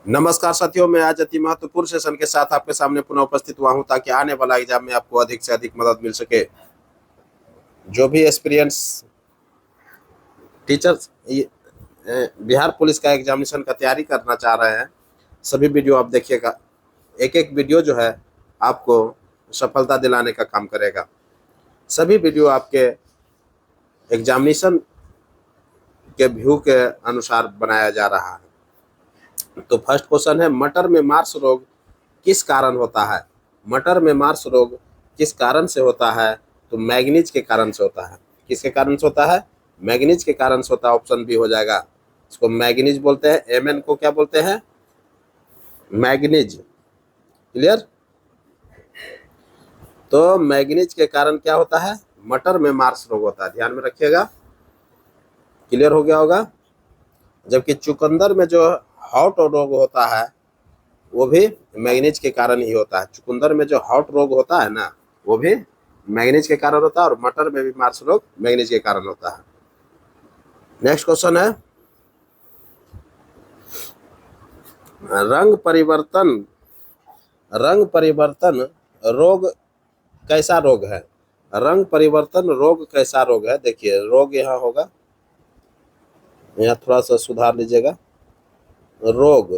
नमस्कार साथियों, मैं आज अति महत्वपूर्ण सेशन के साथ आपके सामने पुनः उपस्थित हुआ हूं ताकि आने वाला एग्जाम में आपको अधिक से अधिक मदद मिल सके। जो भी एक्सपीरियंस टीचर्स बिहार पुलिस का एग्जामिनेशन का तैयारी करना चाह रहे हैं, सभी वीडियो आप देखिएगा। एक एक वीडियो जो है आपको सफलता दिलाने का काम करेगा। सभी वीडियो आपके एग्जामिनेशन के व्यू के अनुसार बनाया जा रहा है। तो फर्स्ट क्वेश्चन है, मटर में मार्स रोग किस कारण होता है? मटर में मार्स रोग किस कारण से होता है? तो मैग्नीज के कारण से होता है। किसके कारण से होता है? मैग्नीज के कारण से होता है। ऑप्शन बी हो जाएगा। इसको मैग्नीज बोलते हैं। एमएन को क्या बोलते हैं? मैग्नीज। क्लियर? तो मैग्नीज के कारण क्या होता है? मटर में मार्स रोग होता है। ध्यान में रखिएगा। क्लियर हो गया होगा। जबकि चुकंदर में जो हॉट रोग होता है वो भी मैग्नीज के कारण ही होता है। चुकंदर में जो हॉट रोग होता है ना, वो भी मैग्नीज के कारण होता है, और मटर में भी मार्स रोग मैग्नीज के कारण होता है। नेक्स्ट क्वेश्चन है, रंग परिवर्तन रोग कैसा रोग है? रंग परिवर्तन रोग कैसा रोग है? देखिए, रोग यहाँ होगा, यहाँ थोड़ा सा सुधार लीजिएगा। रोग,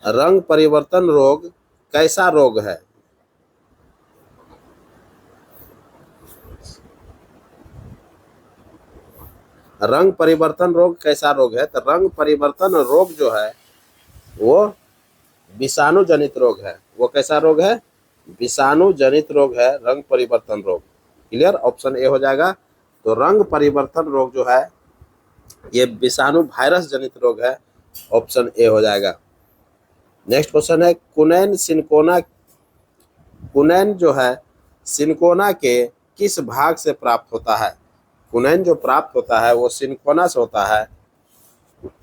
रंग परिवर्तन रोग कैसा रोग है? रंग परिवर्तन रोग कैसा रोग है? तो रंग परिवर्तन रोग जो है वो विषाणु जनित रोग है। वो कैसा रोग है? विषाणु जनित रोग है रंग परिवर्तन रोग। क्लियर? ऑप्शन ए हो जाएगा। तो रंग परिवर्तन रोग जो है ये विषाणु वायरस जनित रोग है। ऑप्शन ए हो जाएगा। नेक्स्ट क्वेश्चन है, कुनैन जो है सिनकोना के किस भाग से प्राप्त होता है? कुनैन जो प्राप्त होता है वो सिनकोना से होता है,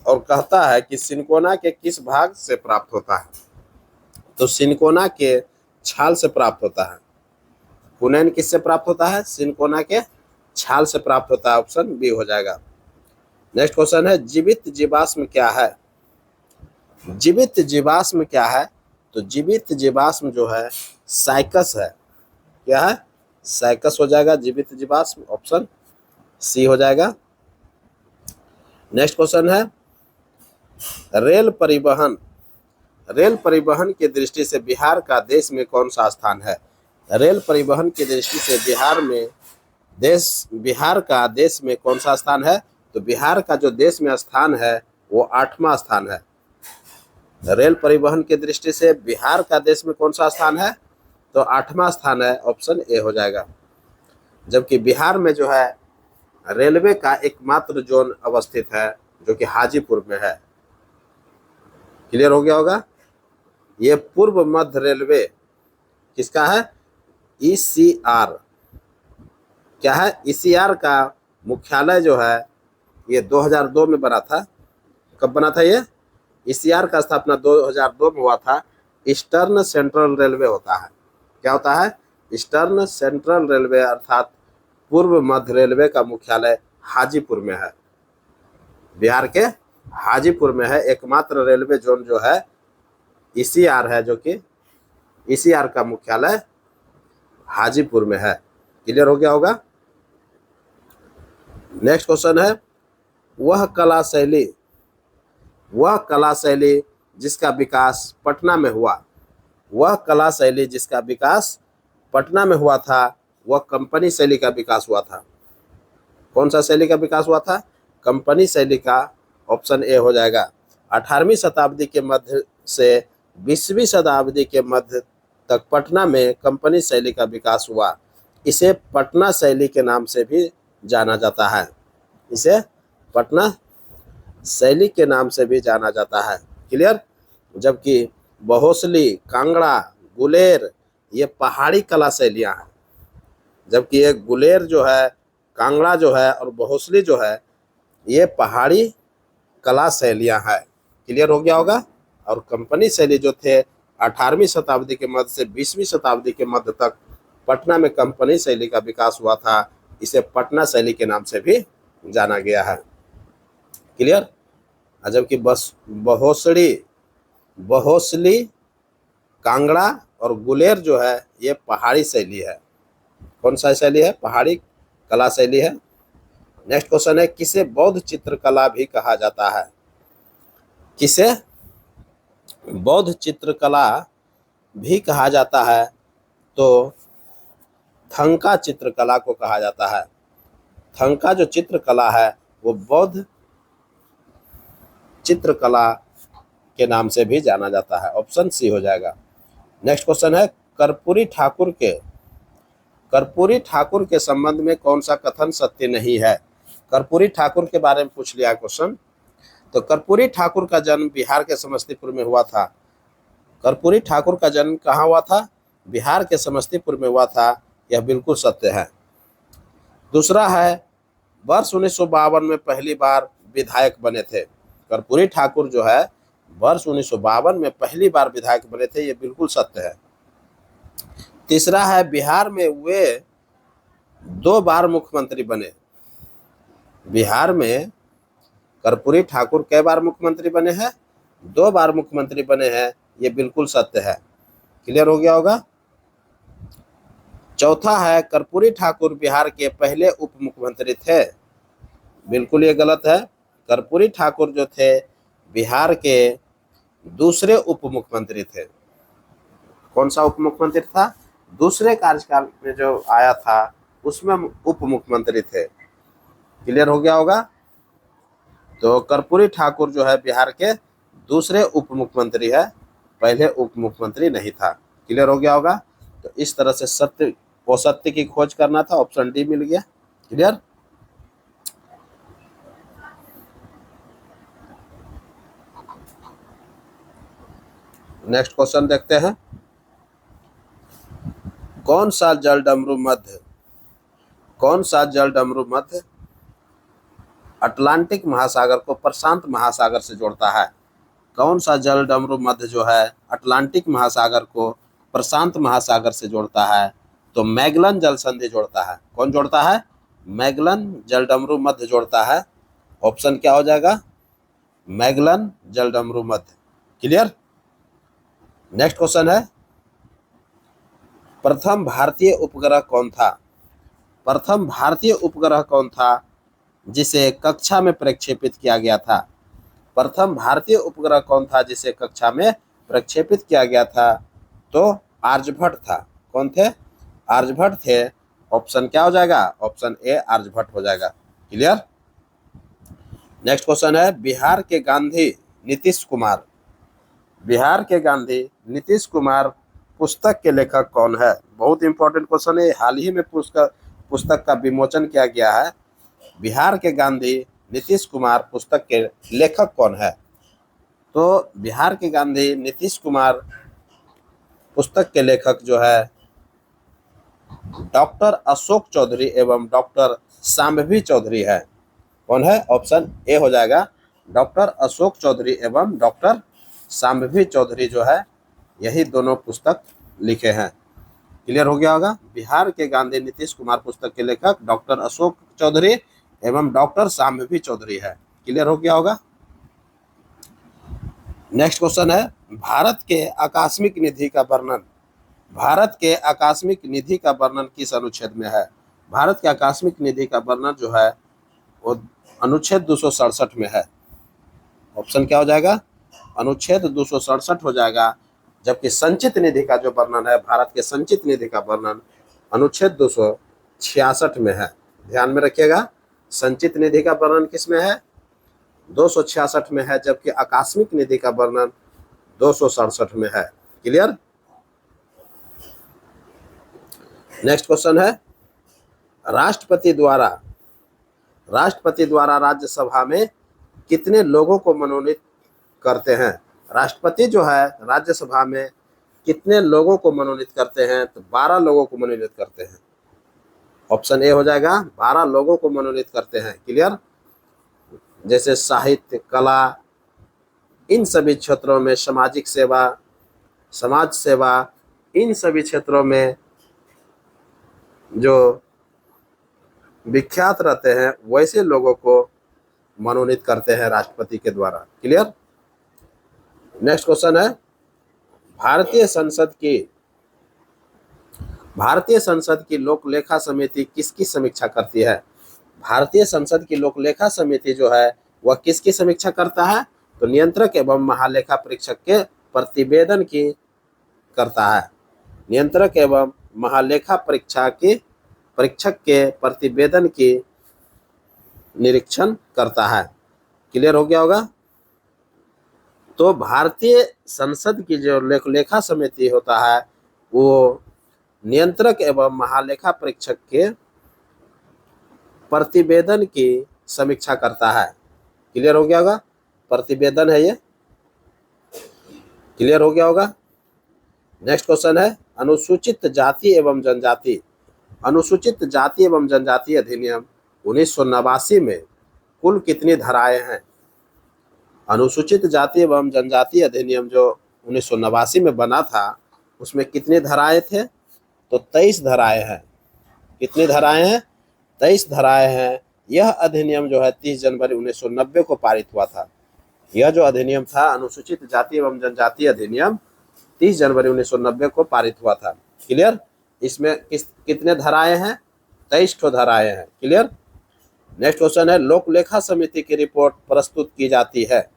और कहता है कि सिनकोना के किस भाग से प्राप्त होता है? तो सिनकोना के छाल से प्राप्त होता है। कुनैन किससे प्राप्त होता है? सिनकोना के छाल से प्राप्त होता है। ऑप्शन बी हो जाएगा। नेक्स्ट क्वेश्चन है, जीवित जीवाश्म क्या है? जीवित जीवाश्म क्या है? तो जीवित जीवाश्म जो है साइकस है। क्या है? साइकस हो जाएगा जीवित जीवाश्म। ऑप्शन सी हो जाएगा। नेक्स्ट क्वेश्चन है, रेल परिवहन की दृष्टि से बिहार का देश में कौन सा स्थान है? रेल परिवहन की दृष्टि से बिहार का देश में कौन सा स्थान है? तो बिहार का जो देश में स्थान है वो 8वां स्थान है। रेल परिवहन की दृष्टि से बिहार का देश में कौन सा स्थान है? तो 8वां स्थान है। ऑप्शन ए हो जाएगा। जबकि बिहार में जो है रेलवे का एकमात्र जोन अवस्थित है जो कि हाजीपुर में है। क्लियर हो गया होगा। ये पूर्व मध्य रेलवे किसका है? ईसीआर। क्या है? ईसीआर का मुख्यालय जो है ये 2002 में बना था। कब बना था ये? ईसीआर का स्थापना 2002 में हुआ था। ईस्टर्न सेंट्रल रेलवे होता है। क्या होता है? ईस्टर्न सेंट्रल रेलवे अर्थात पूर्व मध्य रेलवे का मुख्यालय हाजीपुर में है। बिहार के हाजीपुर में है। एकमात्र रेलवे जोन जो है ईसीआर है, जो कि ईसीआर का मुख्यालय हाजीपुर में है। क्लियर हो गया होगा। नेक्स्ट क्वेश्चन है, वह कला शैली जिसका विकास पटना में हुआ, वह कला शैली जिसका विकास पटना में हुआ था वह कंपनी शैली का विकास हुआ था। कौन सा शैली का विकास हुआ था? कंपनी शैली का। ऑप्शन ए हो जाएगा। 18वीं शताब्दी के मध्य से 20वीं शताब्दी के मध्य तक पटना में कंपनी शैली का विकास हुआ। इसे पटना शैली के नाम से भी जाना जाता है। इसे पटना शैली के नाम से भी जाना जाता है। क्लियर? जबकि बहोसली, कांगड़ा, गुलेर ये पहाड़ी कला शैलियाँ हैं। जबकि ये गुलेर जो है, कांगड़ा जो है और बहोसली जो है ये पहाड़ी कला शैलियाँ हैं। क्लियर हो गया होगा। और कंपनी शैली जो थे 18वीं शताब्दी के मध्य से 20वीं शताब्दी के मध्य तक पटना में कंपनी शैली का विकास हुआ था। इसे पटना शैली के नाम से भी जाना गया है। क्लियर? जबकि बहोसड़ी बहोसली, कांगड़ा और गुलेर जो है ये पहाड़ी शैली है। कौन सा शैली है? पहाड़ी कला शैली है। नेक्स्ट क्वेश्चन है, किसे बौद्ध चित्रकला भी कहा जाता है? किसे बौद्ध चित्रकला भी कहा जाता है? तो थंका चित्रकला को कहा जाता है। थंका जो चित्रकला है वो बौद्ध चित्रकला के नाम से भी जाना जाता है। ऑप्शन सी हो जाएगा। नेक्स्ट क्वेश्चन है, कर्पूरी ठाकुर के संबंध में कौन सा कथन सत्य नहीं है? कर्पूरी ठाकुर के बारे में पूछ लिया क्वेश्चन। तो कर्पूरी ठाकुर का जन्म बिहार के समस्तीपुर में हुआ था। कर्पूरी ठाकुर का जन्म कहाँ हुआ था? बिहार के समस्तीपुर में हुआ था। यह बिल्कुल सत्य है। दूसरा है, वर्ष 1952 में पहली बार विधायक बने थे। कर्पूरी ठाकुर जो है वर्ष 1952 में पहली बार विधायक बने थे। ये बिल्कुल सत्य है। तीसरा है, बिहार में वे 2 बार मुख्यमंत्री बने। बिहार में कर्पूरी ठाकुर कई बार मुख्यमंत्री बने हैं? 2 बार मुख्यमंत्री बने हैं। ये बिल्कुल सत्य है। क्लियर हो गया होगा। चौथा है, कर्पूरी ठाकुर बिहार के पहले उप मुख्यमंत्री थे। बिल्कुल ये गलत है। कर्पूरी ठाकुर जो थे बिहार के दूसरे उप मुख्यमंत्री थे। कौन सा उप मुख्यमंत्री था? दूसरे कार्यकाल में जो आया था उसमें उप मुख्यमंत्री थे। क्लियर हो गया होगा। तो कर्पूरी ठाकुर जो है बिहार के दूसरे उप मुख्यमंत्री है, पहले उप मुख्यमंत्री नहीं था। क्लियर हो गया होगा। तो इस तरह से सत्य की खोज करना था। ऑप्शन डी मिल गया। क्लियर। नेक्स्ट क्वेश्चन देखते हैं, कौन सा जल डमरू मध्य अटलांटिक महासागर को प्रशांत महासागर से जोड़ता है? कौन सा जल डमरू मध्य जो है अटलांटिक महासागर को प्रशांत महासागर से जोड़ता है? तो मैगलन जल संधि जोड़ता है। कौन जोड़ता है? मैगलन जल डमरू मध्य जोड़ता है। ऑप्शन क्या हो जाएगा? मैगलन जल डमरू मध्य। क्लियर। नेक्स्ट क्वेश्चन है, प्रथम भारतीय उपग्रह कौन था? प्रथम भारतीय उपग्रह कौन था जिसे कक्षा में प्रक्षेपित किया गया था? प्रथम भारतीय उपग्रह कौन था जिसे कक्षा में प्रक्षेपित किया गया था? तो आर्यभट्ट था। कौन थे? आर्यभट्ट थे। ऑप्शन क्या हो जाएगा? ऑप्शन ए आर्यभट्ट हो जाएगा। क्लियर। नेक्स्ट क्वेश्चन है, बिहार के गांधी नीतीश कुमार पुस्तक के लेखक कौन है? बहुत इंपॉर्टेंट क्वेश्चन है। हाल ही में पुस्तक का विमोचन किया गया है। बिहार के गांधी नीतीश कुमार पुस्तक के लेखक कौन है? तो बिहार के गांधी नीतीश कुमार पुस्तक के लेखक जो है डॉक्टर अशोक चौधरी एवं डॉक्टर शांभवी चौधरी है। कौन है? ऑप्शन ए हो जाएगा। डॉक्टर अशोक चौधरी एवं डॉक्टर शांभवी चौधरी जो है यही दोनों पुस्तक लिखे हैं। क्लियर हो गया होगा। बिहार के गांधी नीतीश कुमार पुस्तक के लेखक डॉक्टर अशोक चौधरी एवं डॉक्टर शांभवी चौधरी है। क्लियर हो गया होगा। नेक्स्ट क्वेश्चन है, भारत के आकस्मिक निधि का वर्णन किस अनुच्छेद में है? भारत के आकस्मिक निधि का वर्णन जो है वो अनुच्छेद 267 में है। ऑप्शन क्या हो जाएगा? अनुच्छेद 267 हो जाएगा। जबकि संचित निधि का जो वर्णन है, भारत के संचित निधि का वर्णन अनुच्छेद 266 में है। ध्यान में रखिएगा, संचित निधि का वर्णन किस में है? 266 में है, जबकि आकस्मिक निधि का वर्णन 267 में है। क्लियर। नेक्स्ट क्वेश्चन है, राष्ट्रपति द्वारा राज्यसभा में कितने लोगों को मनोनीत करते हैं? राष्ट्रपति जो है राज्यसभा में कितने लोगों को मनोनीत करते हैं? तो 12 लोगों को मनोनीत करते हैं। ऑप्शन ए हो जाएगा, 12 लोगों को मनोनीत करते हैं। क्लियर। जैसे साहित्य, कला, इन सभी क्षेत्रों में, सामाजिक सेवा, समाज सेवा, इन सभी क्षेत्रों में जो विख्यात रहते हैं वैसे लोगों को मनोनीत करते हैं राष्ट्रपति के द्वारा। क्लियर। नेक्स्ट क्वेश्चन है, भारतीय संसद की लोक लेखा समिति किसकी समीक्षा करती है? भारतीय संसद की लोक लेखा समिति जो है वह किसकी समीक्षा करता है? तो नियंत्रक एवं महालेखा परीक्षक के प्रतिवेदन की करता है। नियंत्रक एवं महालेखा परीक्षक के प्रतिवेदन की निरीक्षण करता है। क्लियर हो गया होगा। तो भारतीय संसद की जो लेखा समिति होता है वो नियंत्रक एवं महालेखा परीक्षक के प्रतिवेदन की समीक्षा करता है। क्लियर हो गया होगा। प्रतिवेदन है ये। क्लियर हो गया होगा। नेक्स्ट क्वेश्चन है, अनुसूचित जाति एवं जनजाति अधिनियम 1989 में कुल कितनी धाराएं हैं? अनुसूचित जाति एवं जनजाति अधिनियम जो 1989 में बना था उसमें कितनी धाराएं थे? तो 23 धाराएं हैं। कितनी धाराएं हैं? 23 धाराएं हैं। यह अधिनियम जो है 30 जनवरी 1990 को पारित हुआ था। यह जो अधिनियम था अनुसूचित जाति एवं जनजाति अधिनियम 30 जनवरी 1990 को पारित हुआ था। क्लियर। इसमें कितने धाराएं हैं? 23 ठो धाराएं हैं। क्लियर। नेक्स्ट क्वेश्चन है, लोक लेखा समिति की रिपोर्ट प्रस्तुत की जाती है।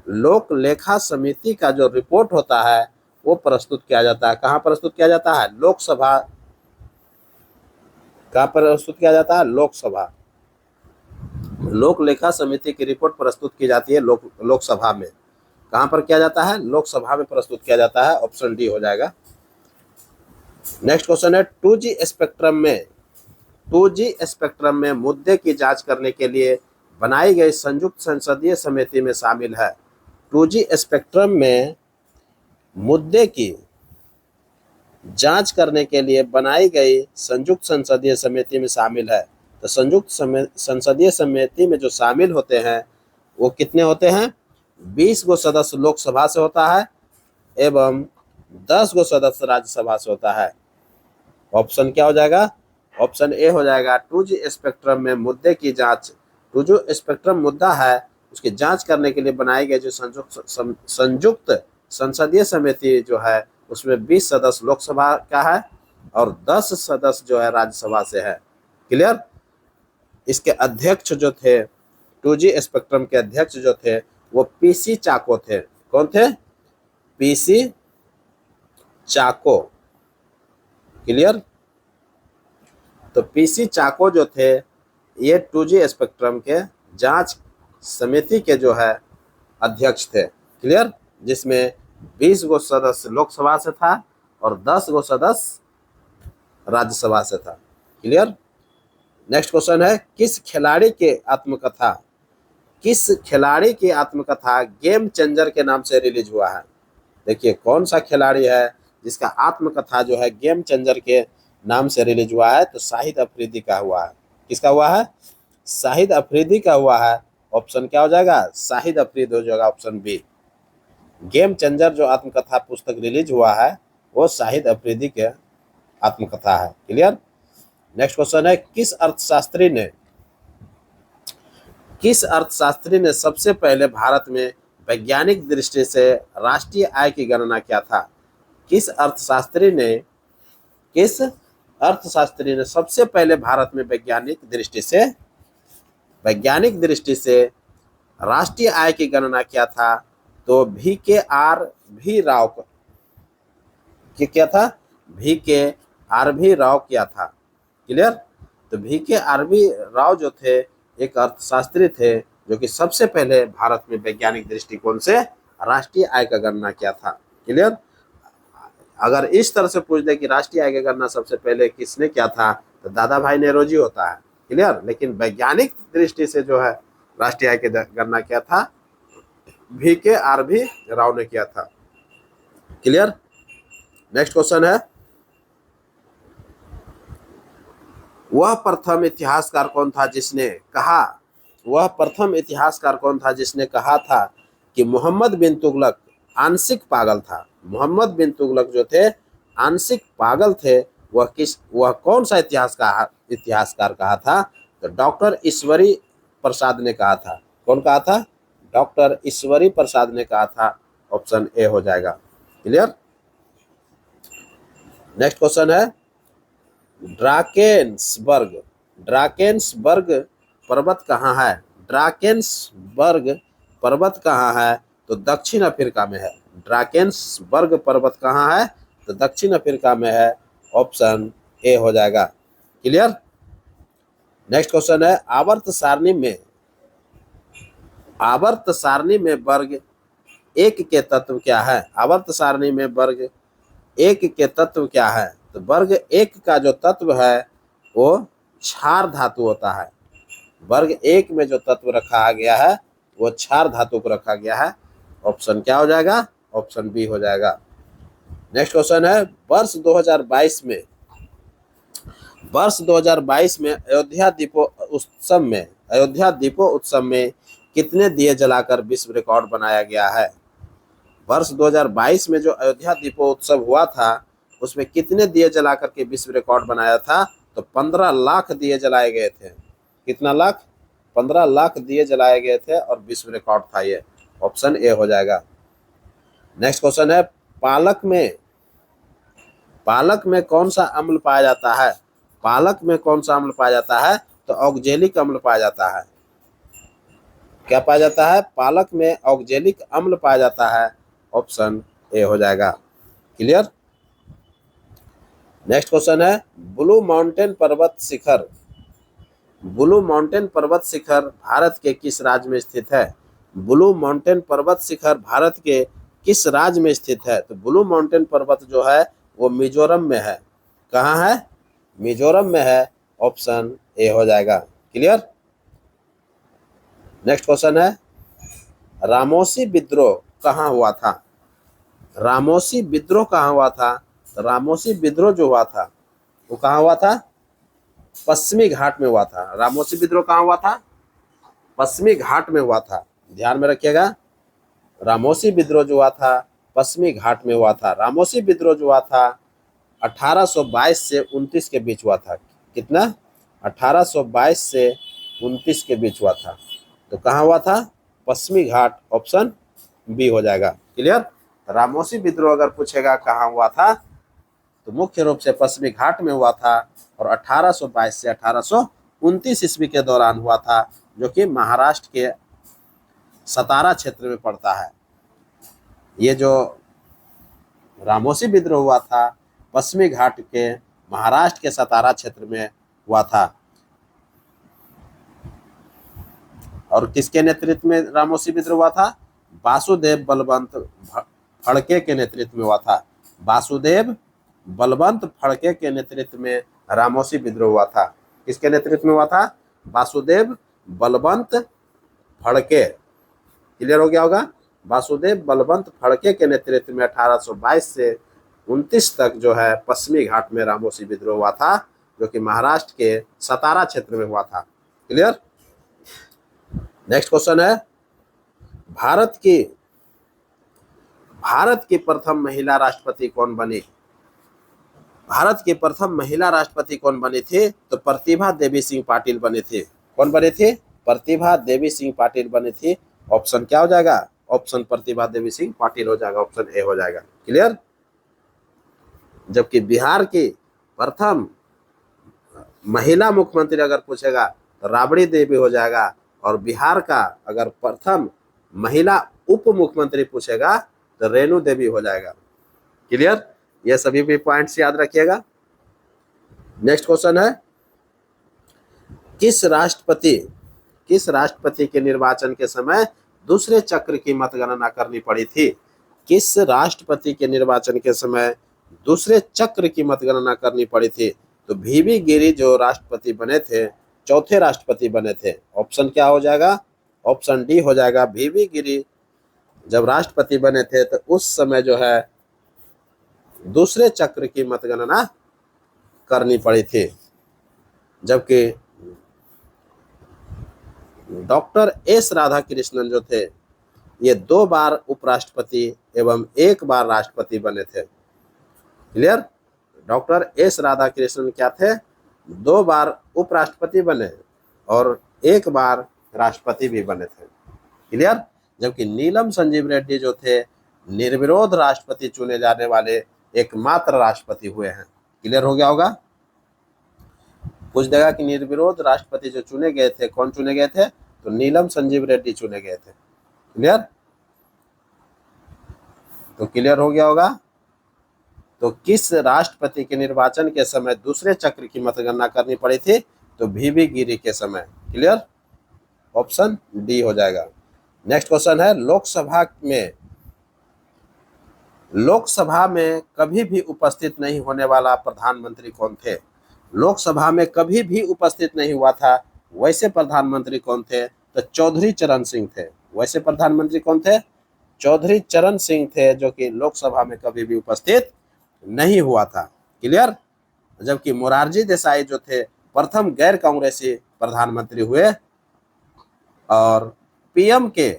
लोक लेखा समिति का जो रिपोर्ट होता है वो प्रस्तुत किया जाता है। कहाँ प्रस्तुत किया जाता है? लोकसभा। कहाँ प्रस्तुत किया जाता है? लोकसभा। लोक लेखा समिति की रिपोर्ट प्रस्तुत की जाती है लोकसभा में। कहाँ पर किया जाता है? लोकसभा में प्रस्तुत किया जाता है। ऑप्शन डी हो जाएगा। नेक्स्ट क्वेश्चन है, 2G स्पेक्ट्रम में मुद्दे की जांच करने के लिए बनाई गई संयुक्त संसदीय समिति में शामिल है। 2G स्पेक्ट्रम में मुद्दे की जांच करने के लिए बनाई गई संयुक्त संसदीय समिति में शामिल है। तो संयुक्त संसदीय समिति में जो शामिल होते हैं वो कितने होते हैं? 20 गो सदस्य लोकसभा से होता है एवं 10 गो सदस्य राज्यसभा से होता है। ऑप्शन क्या हो जाएगा? ऑप्शन ए हो जाएगा। 2G स्पेक्ट्रम में मुद्दे की जांच, 2G स्पेक्ट्रम मुद्दा है उसकी जांच करने के लिए बनाई गई जो संयुक्त संसदीय समिति जो है उसमें 20 सदस्य लोकसभा का है और 10 सदस्य जो है राज्यसभा से है। क्लियर। इसके अध्यक्ष जो थे, 2G स्पेक्ट्रम के अध्यक्ष जो थे वो PC चाको थे। कौन थे? PC चाको। क्लियर। तो PC चाको जो थे ये 2G स्पेक्ट्रम के जांच समिति के जो है अध्यक्ष थे। क्लियर। जिसमें 20 गो सदस्य लोकसभा से था और 10 गो सदस्य राज्यसभा से था। क्लियर। नेक्स्ट क्वेश्चन है, किस खिलाड़ी की आत्मकथा गेम चेंजर के नाम से रिलीज हुआ है? देखिए कौन सा खिलाड़ी है जिसका आत्मकथा जो है गेम चेंजर के नाम से रिलीज हुआ है? तो शाहिद अफरीदी का हुआ है। किसका हुआ है? शाहिद अफरीदी का हुआ है। ऑप्शन क्या हो जाएगा? शाहिद अफरीदी हो जाएगा। Option B. गेम चेंजर जो आत्मकथा पुस्तक रिलीज हुआ है वो शाहिद अफरीदी के आत्मकथा है। क्लियर। नेक्स्ट क्वेश्चन है, किस अर्थशास्त्री ने सबसे पहले भारत में वैज्ञानिक दृष्टि से राष्ट्रीय आय की गणना किया था? किस अर्थशास्त्री ने सबसे पहले भारत में वैज्ञानिक दृष्टि से राष्ट्रीय आय की गणना किया था? तो VKRV राव क्या था? VKRV राव किया था। क्लियर। तो VKRV राव जो थे एक अर्थशास्त्री थे जो कि सबसे पहले भारत में वैज्ञानिक दृष्टिकोण से राष्ट्रीय आय का गणना किया था। क्लियर। अगर इस तरह से पूछ दे कि राष्ट्रीय आय की गणना सबसे पहले किसने किया था तो दादा भाई नेहरूजी होता है। क्लियर। लेकिन वैज्ञानिक दृष्टि से जो है राष्ट्रीय आय की गणना किया था VKRV राव ने किया था। क्लियर। नेक्स्ट क्वेश्चन है, वह प्रथम इतिहासकार कौन था जिसने कहा था कि मोहम्मद बिन तुगलक आंशिक पागल था? मोहम्मद बिन तुगलक जो थे आंशिक पागल थे। वह कौन सा इतिहासकार कहा था? तो डॉक्टर ईश्वरी प्रसाद ने कहा था। कौन कहा था? डॉक्टर ईश्वरी प्रसाद ने कहा था। ऑप्शन ए हो जाएगा। क्लियर। नेक्स्ट क्वेश्चन है ड्राकेंसबर्ग। ड्राकेंसबर्ग पर्वत कहाँ है? ड्राकेंसबर्ग पर्वत कहाँ है? तो दक्षिण अफ्रीका में है। ड्राकेंसबर्ग पर्वत कहाँ है? तो दक्षिण अफ्रीका में है। ऑप्शन ए हो जाएगा। क्लियर। नेक्स्ट क्वेश्चन है आवर्त सारणी में वर्ग एक के तत्व क्या है? आवर्त सारणी में वर्ग एक के तत्व क्या है? तो वर्ग एक का जो तत्व है वो क्षार धातु होता है। वर्ग एक में जो तत्व रखा गया है वो क्षार धातु को रखा गया है। ऑप्शन क्या हो जाएगा? ऑप्शन बी हो जाएगा। नेक्स्ट क्वेश्चन है वर्ष 2022 में अयोध्या दीपोत्सव में कितने दिए जलाकर विश्व रिकॉर्ड बनाया गया है? वर्ष 2022 में जो अयोध्या दीपोत्सव हुआ था उसमें कितने दिए जलाकर के विश्व रिकॉर्ड बनाया था? तो 15 लाख दिए जलाए गए थे। कितना लाख? 15 लाख दिए जलाए गए थे और विश्व रिकॉर्ड था ये। ऑप्शन ए हो जाएगा। नेक्स्ट क्वेश्चन है पालक में कौन सा अम्ल पाया जाता है? पालक में कौन सा अम्ल पाया जाता है? तो ऑक्जेलिक अम्ल पाया जाता है। क्या पाया जाता है? पालक में ऑक्जेलिक अम्ल पाया जाता है। ऑप्शन ए हो जाएगा। क्लियर। नेक्स्ट क्वेश्चन है ब्लू माउंटेन पर्वत शिखर भारत के किस राज्य में स्थित है? ब्लू माउंटेन पर्वत शिखर भारत के किस राज्य में स्थित है? तो ब्लू माउंटेन पर्वत जो है वो मिजोरम में है। कहाँ है? मिजोरम में है। ऑप्शन ए हो जाएगा। क्लियर। नेक्स्ट क्वेश्चन है रामोसी विद्रोह कहाँ हुआ था? रामोसी विद्रोह कहाँ हुआ था? तो रामोसी विद्रोह जो हुआ था वो कहाँ हुआ था? पश्चिमी घाट में हुआ था। रामोसी विद्रोह कहाँ हुआ था? पश्चिमी घाट में हुआ था। ध्यान में रखिएगा, रामोसी विद्रोह जो हुआ था पश्चिमी घाट में हुआ था। रामोसी विद्रोह जो हुआ था 1822 से 29 के बीच हुआ था। कितना? 1822 से 29 के बीच हुआ था। तो कहाँ हुआ था? पश्चिमी घाट। ऑप्शन बी हो जाएगा। क्लियर। रामोसी विद्रोह अगर पूछेगा कहाँ हुआ था तो मुख्य रूप से पश्चिमी घाट में हुआ था और 1822 से 1829 ईस्वी के दौरान हुआ था, जो कि महाराष्ट्र के सतारा क्षेत्र में पड़ता है। ये जो रामोसी विद्रोह हुआ था पश्चिमी घाट के महाराष्ट्र के सतारा क्षेत्र में हुआ था। और किसके नेतृत्व में रामोसी विद्रोह हुआ था? वासुदेव बलवंत फड़के के नेतृत्व में हुआ था। वासुदेव बलवंत फड़के के नेतृत्व में रामोसी विद्रोह हुआ था। किसके नेतृत्व में हुआ था? वासुदेव बलवंत फड़के। क्लियर हो गया होगा। वासुदेव बलवंत फड़के के नेतृत्व में 1822 से 29 तक जो है पश्चिमी घाट में रामोसी विद्रोह हुआ था, जो कि महाराष्ट्र के सतारा क्षेत्र में हुआ था। क्लियर। नेक्स्ट क्वेश्चन है भारत की प्रथम महिला राष्ट्रपति कौन बनी? भारत की प्रथम महिला राष्ट्रपति कौन बनी थी? तो प्रतिभा देवी सिंह पाटिल बनी थी। कौन बनी थी? प्रतिभा देवी सिंह पाटिल बनी थी। ऑप्शन क्या हो जाएगा? ऑप्शन प्रतिभा देवी सिंह पाटिल हो जाएगा। ऑप्शन ए हो जाएगा। क्लियर। जबकि बिहार की प्रथम महिला मुख्यमंत्री अगर पूछेगा तो राबड़ी देवी हो जाएगा, और बिहार का अगर प्रथम महिला उप मुख्यमंत्री पूछेगा तो रेणु देवी हो जाएगा। क्लियर। ये सभी भी पॉइंट्स याद रखिएगा। नेक्स्ट क्वेश्चन है किस राष्ट्रपति के निर्वाचन के समय दूसरे चक्र की मतगणना करनी पड़ी थी? किस राष्ट्रपति के निर्वाचन के समय दूसरे चक्र की मतगणना करनी पड़ी थी? तो वीवी गिरी जो राष्ट्रपति बने थे, चौथे राष्ट्रपति बने थे। ऑप्शन क्या हो जाएगा? ऑप्शन डी हो जाएगा। वीवी गिरी जब राष्ट्रपति बने थे तो उस समय जो है दूसरे चक्र की मतगणना करनी पड़ी थी, जबकि डॉक्टर एस राधाकृष्णन जो थे ये 2 बार उपराष्ट्रपति एवं 1 बार राष्ट्रपति बने थे। क्लियर। डॉक्टर एस राधाकृष्णन क्या थे? 2 बार उपराष्ट्रपति बने और 1 बार राष्ट्रपति भी बने थे। क्लियर। जबकि नीलम संजीव रेड्डी जो थे निर्विरोध राष्ट्रपति चुने जाने वाले एकमात्र राष्ट्रपति हुए हैं। क्लियर हो गया होगा। पूछ देगा कि निर्विरोध राष्ट्रपति जो चुने गए थे, कौन चुने गए थे? तो नीलम संजीव रेड्डी चुने गए थे। क्लियर? तो क्लियर हो गया होगा। तो किस राष्ट्रपति के निर्वाचन के समय दूसरे चक्र की मतगणना करनी पड़ी थी? तो वीवी गिरी के समय। क्लियर? ऑप्शन डी हो जाएगा। नेक्स्ट क्वेश्चन है, लोकसभा में कभी भी उपस्थित नहीं होने वाला प्रधानमंत्री कौन थे? लोकसभा में कभी भी उपस्थित नहीं हुआ था वैसे प्रधानमंत्री कौन थे? तो चौधरी चरण सिंह थे। वैसे प्रधानमंत्री कौन थे? चौधरी चरण सिंह थे, जो कि लोकसभा में कभी भी उपस्थित नहीं हुआ था। क्लियर? जबकि मोरारजी देसाई जो थे प्रथम गैर कांग्रेसी प्रधानमंत्री हुए और पीएम के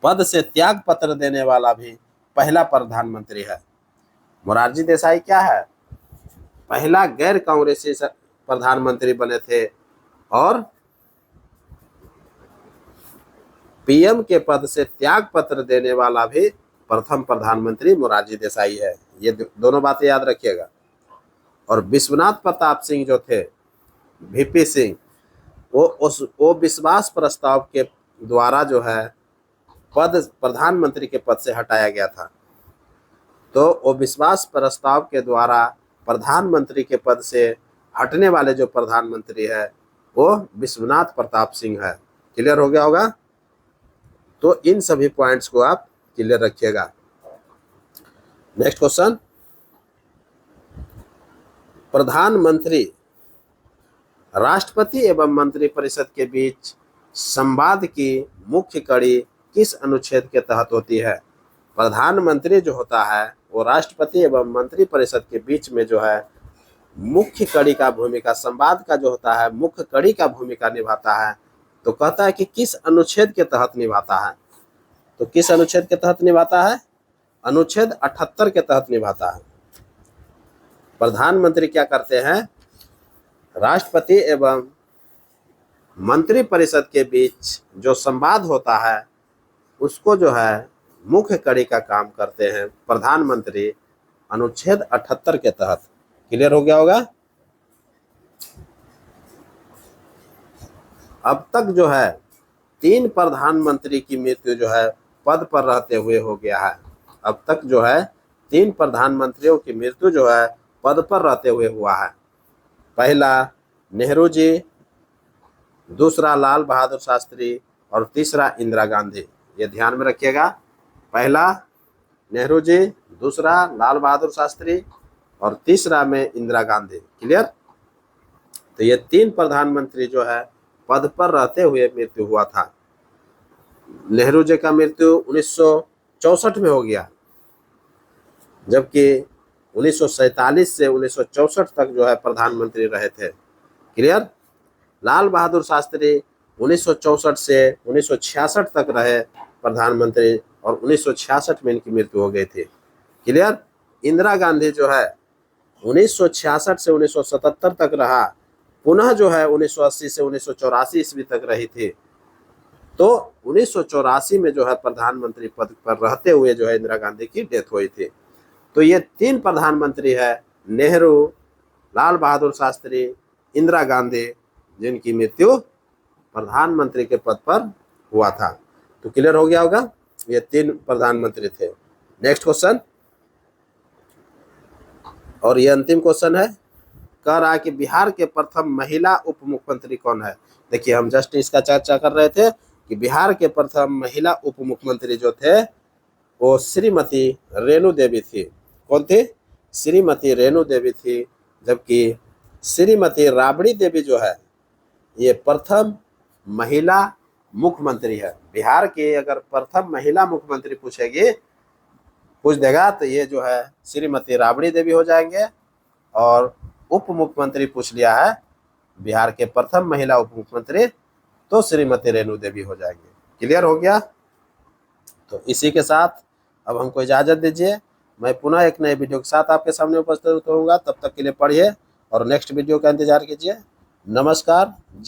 पद से त्याग पत्र देने वाला भी पहला प्रधानमंत्री है। मोरारजी देसाई क्या है? पहला गैर कांग्रेसी प्रधानमंत्री बने थे और पीएम के पद से त्याग पत्र देने वाला भी प्रथम प्रधानमंत्री मोरारजी देसाई है। ये दोनों बातें याद रखिएगा। और विश्वनाथ प्रताप सिंह जो थे, वीपी सिंह, वो विश्वास प्रस्ताव के द्वारा जो है प्रधानमंत्री के पद से हटाया गया था। तो वो विश्वास प्रस्ताव के द्वारा प्रधानमंत्री के पद से हटने वाले जो प्रधानमंत्री है वो विश्वनाथ प्रताप सिंह है। क्लियर हो गया होगा। तो इन सभी पॉइंट्स को आप क्लियर रखिएगा। नेक्स्ट क्वेश्चन, प्रधानमंत्री राष्ट्रपति एवं मंत्रिपरिषद के बीच संवाद की मुख्य कड़ी किस अनुच्छेद के तहत होती है? प्रधानमंत्री जो होता है वो राष्ट्रपति एवं मंत्रिपरिषद के बीच में जो है मुख्य कड़ी का भूमिका, संवाद का जो होता है मुख्य कड़ी का भूमिका निभाता है। तो कहता है कि किस अनुच्छेद के तहत निभाता है? तो किस अनुच्छेद के तहत निभाता है? अनुच्छेद 78 के तहत निभाता है। प्रधानमंत्री क्या करते हैं? राष्ट्रपति एवं मंत्रिपरिषद के बीच जो संवाद होता है उसको जो है मुख्य कड़ी का काम करते हैं प्रधानमंत्री, अनुच्छेद 78 के तहत। क्लियर हो गया होगा। अब तक जो है 3 प्रधानमंत्री की मृत्यु जो है पद पर रहते हुए हो गया है। अब तक जो है 3 प्रधानमंत्रियों की मृत्यु जो है पद पर रहते हुए हुआ है। पहला नेहरू जी, दूसरा लाल बहादुर शास्त्री और तीसरा इंदिरा गांधी। ये ध्यान में रखिएगा। पहला नेहरू जी, दूसरा लाल बहादुर शास्त्री और तीसरा में इंदिरा गांधी। क्लियर? तो ये 3 प्रधानमंत्री जो है पद पर रहते हुए मृत्यु हुआ था। नेहरू जी का मृत्यु 1964 में हो गया, जबकि 1947 से 1964 तक जो है प्रधानमंत्री रहे थे। क्लियर? लाल बहादुर शास्त्री 1964 से 1966 तक रहे प्रधानमंत्री और 1966 में इनकी मृत्यु हो गई थी। क्लियर? इंदिरा गांधी जो है 1966 से 1977 तक रहा, पुनः जो है 1980 से 1984 ईस्वी तक रही थी। तो 1984 में जो है प्रधानमंत्री पद पर रहते हुए जो है इंदिरा गांधी की डेथ हुई थी। तो ये 3 प्रधानमंत्री है, नेहरू, लाल बहादुर शास्त्री, इंदिरा गांधी, जिनकी मृत्यु प्रधानमंत्री के पद पर हुआ था। तो क्लियर हो गया होगा। ये 3 प्रधानमंत्री थे। नेक्स्ट क्वेश्चन, और ये अंतिम क्वेश्चन है। कह रहा है कि बिहार के प्रथम महिला उप मुख्यमंत्री कौन है? देखिए, हम जस्ट इसका चर्चा कर रहे थे कि बिहार के प्रथम महिला उप मुख्यमंत्री जो थे वो श्रीमती रेणु देवी थी। कौन थी? श्रीमती रेणु देवी थी। जबकि श्रीमती राबड़ी देवी जो है ये प्रथम महिला मुख्यमंत्री है। बिहार की अगर प्रथम महिला मुख्यमंत्री पूछ देगा तो ये जो है श्रीमती राबड़ी देवी हो जाएंगे। और उप मुख्यमंत्री पूछ लिया है बिहार के प्रथम महिला उप मुख्यमंत्री, तो श्रीमती रेणु देवी हो जाएंगे। क्लियर हो गया। तो इसी के साथ अब हमको इजाज़त दीजिए। मैं पुनः एक नए वीडियो के साथ आपके सामने उपस्थित होऊंगा। तब तक के लिए पढ़िए और नेक्स्ट वीडियो का इंतजार कीजिए। नमस्कार।